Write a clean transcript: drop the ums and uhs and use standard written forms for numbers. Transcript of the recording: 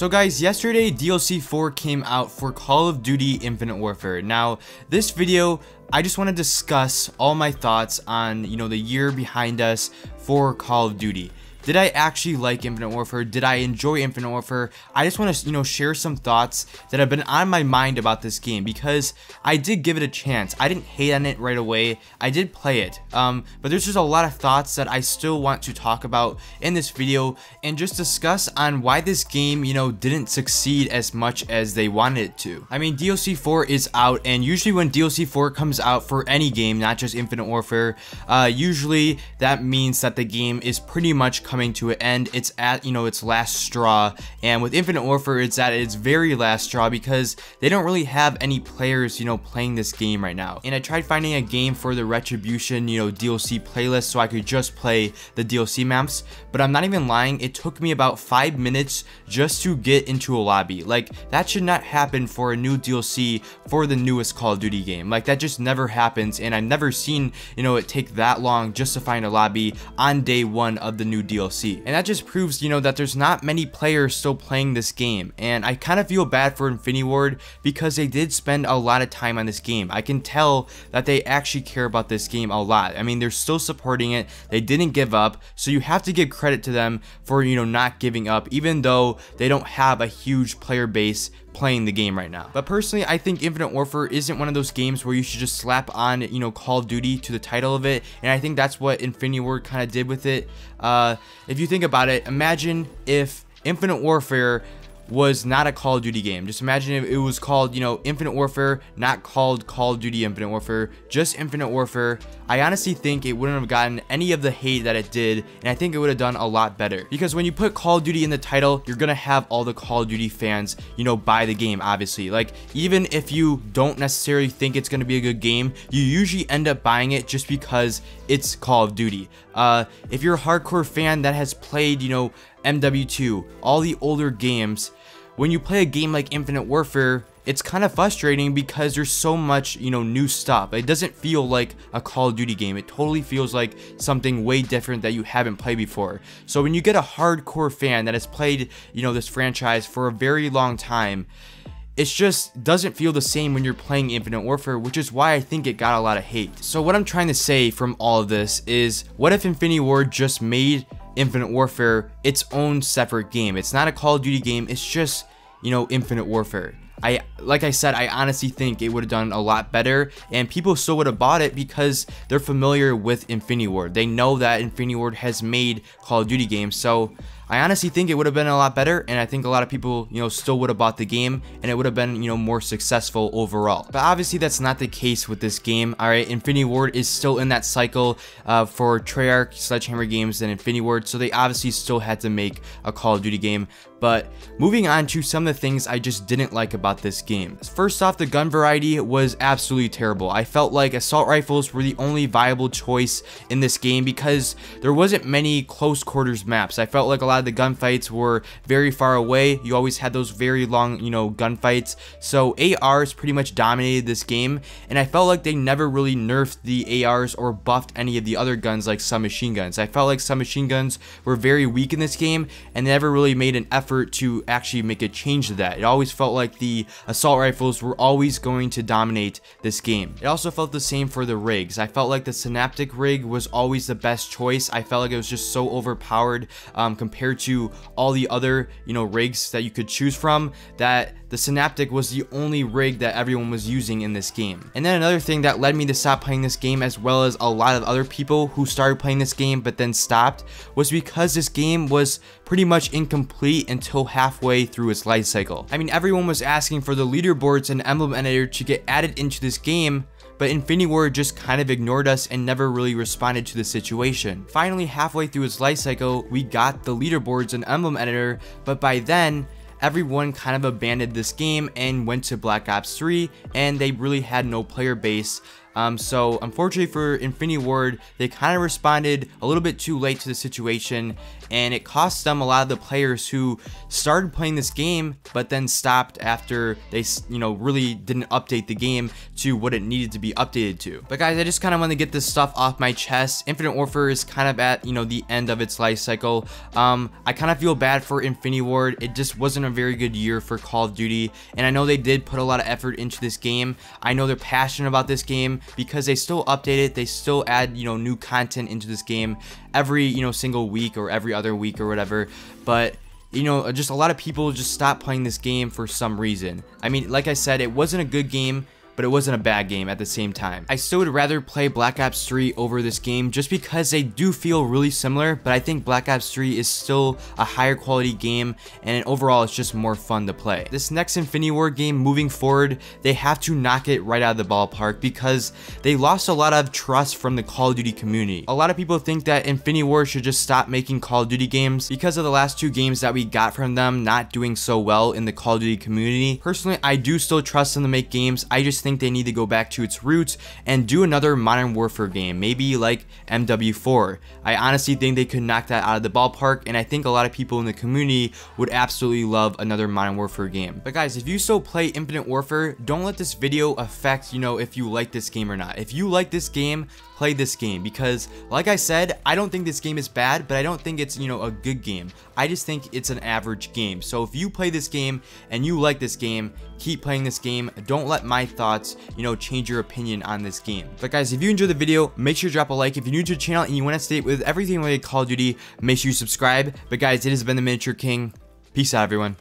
So guys, yesterday DLC 4 came out for Call of Duty Infinite Warfare. Now, this video, I just want to discuss all my thoughts on, the year behind us for Call of Duty. Did I actually like Infinite Warfare? Did I enjoy Infinite Warfare? I just want to, share some thoughts that have been on my mind about this game because I did give it a chance. I didn't hate on it right away. I did play it, but there's just a lot of thoughts that I still want to talk about in this video and just discuss on why this game, didn't succeed as much as they wanted it to. I mean, DLC 4 is out, and usually when DLC 4 comes out for any game, not just Infinite Warfare, usually that means that the game is pretty much coming to an end. It's at its last straw, and with Infinite Warfare it's at its very last straw because they don't really have any players playing this game right now. And I tried finding a game for the Retribution DLC playlist so I could just play the DLC maps, but I'm not even lying, it took me about 5 minutes just to get into a lobby. Like, that should not happen for a new DLC for the newest Call of Duty game. Like, that just never happens, and I've never seen it take that long just to find a lobby on day one of the new DLC. And that just proves, that there's not many players still playing this game. And I kind of feel bad for Infinity Ward because they did spend a lot of time on this game. I can tell that they actually care about this game a lot. I mean, they're still supporting it. They didn't give up. So you have to give credit to them for, not giving up, even though they don't have a huge player base playing the game right now. But personally, I think Infinite Warfare isn't one of those games where you should just slap on, Call of Duty to the title of it, and I think that's what Infinity Ward kind of did with it. If you think about it, imagine if Infinite Warfare was not a Call of Duty game. Just imagine if it was called, Infinite Warfare, not called Call of Duty Infinite Warfare, just Infinite Warfare. I honestly think it wouldn't have gotten any of the hate that it did, and I think it would have done a lot better. Because when you put Call of Duty in the title, you're gonna have all the Call of Duty fans, buy the game, obviously. Like, even if you don't necessarily think it's gonna be a good game, you usually end up buying it just because it's Call of Duty. If you're a hardcore fan that has played, MW2, all the older games, when you play a game like Infinite Warfare, it's kind of frustrating because there's so much, new stuff. It doesn't feel like a Call of Duty game. It totally feels like something way different that you haven't played before. So when you get a hardcore fan that has played, this franchise for a very long time, it just doesn't feel the same when you're playing Infinite Warfare, which is why I think it got a lot of hate. So what I'm trying to say from all of this is, what if Infinity Ward just made Infinite Warfare its own separate game? It's not a Call of Duty game, it's just, Infinite Warfare. Like I said, I honestly think it would have done a lot better, and people still would have bought it because they're familiar with Infinity Ward. They know that Infinity Ward has made Call of Duty games, so I honestly think it would have been a lot better, and I think a lot of people, still would have bought the game, and it would have been, more successful overall. But obviously that's not the case with this game. Alright, Infinity Ward is still in that cycle for Treyarch, Sledgehammer Games, and Infinity Ward, so they obviously still had to make a Call of Duty game. But moving on to some of the things I just didn't like about this game. First off, the gun variety was absolutely terrible. I felt like assault rifles were the only viable choice in this game because there wasn't many close quarters maps. I felt like a lot of the gunfights were very far away. You always had those very long, gunfights. So ARs pretty much dominated this game, and I felt like they never really nerfed the ARs or buffed any of the other guns like submachine guns. I felt like submachine guns were very weak in this game, and they never really made an effort to actually make a change to that. It always felt like the assault rifles were always going to dominate this game. It also felt the same for the rigs. I felt like the Synaptic rig was always the best choice. I felt like it was just so overpowered compared to all the other, rigs that you could choose from, that the Synaptic was the only rig that everyone was using in this game. And then another thing that led me to stop playing this game, as well as a lot of other people who started playing this game but then stopped, was because this game was pretty much incomplete until halfway through its life cycle. I mean, everyone was asking for the leaderboards and emblem editor to get added into this game, but Infinity Ward just kind of ignored us and never really responded to the situation. Finally, halfway through its life cycle, we got the leaderboards and emblem editor, but by then, everyone kind of abandoned this game and went to Black Ops 3, and they really had no player base. So unfortunately for Infinity Ward, they kind of responded a little bit too late to the situation, and it cost them a lot of the players who started playing this game but then stopped after they really didn't update the game to what it needed to be updated to. But guys, I just kind of want to get this stuff off my chest. Infinite Warfare is kind of at the end of its life cycle. I kind of feel bad for Infinity Ward. It just wasn't a very good year for Call of Duty, and I know they did put a lot of effort into this game. I know they're passionate about this game because they still update it, they still add, you know, new content into this game every, you know, single week or every other week or whatever. But you know, just a lot of people just stopped playing this game for some reason. I mean, like I said, it wasn't a good game, but it wasn't a bad game at the same time. I still would rather play Black Ops 3 over this game just because they do feel really similar, but I think Black Ops 3 is still a higher quality game, and overall it's just more fun to play. This next Infinity Ward game, moving forward, they have to knock it right out of the ballpark because they lost a lot of trust from the Call of Duty community. A lot of people think that Infinity Ward should just stop making Call of Duty games because of the last 2 games that we got from them not doing so well in the Call of Duty community. Personally, I do still trust them to make games. I just think they need to go back to its roots and do another Modern Warfare game, maybe like MW4. I honestly think they could knock that out of the ballpark, and I think a lot of people in the community would absolutely love another Modern Warfare game. But guys, if you still play Infinite Warfare, don't let this video affect, you know, if you like this game or not. If you like this game, play this game, because like I said, I don't think this game is bad, but I don't think it's, you know, a good game. I just think it's an average game. So if you play this game and you like this game, keep playing this game. Don't let my thoughts, you know, change your opinion on this game. But guys, if you enjoyed the video, make sure to drop a like. If you're new to the channel and you want to stay with everything related to Call of Duty, make sure you subscribe. But guys, it has been the Miniature King. Peace out, everyone.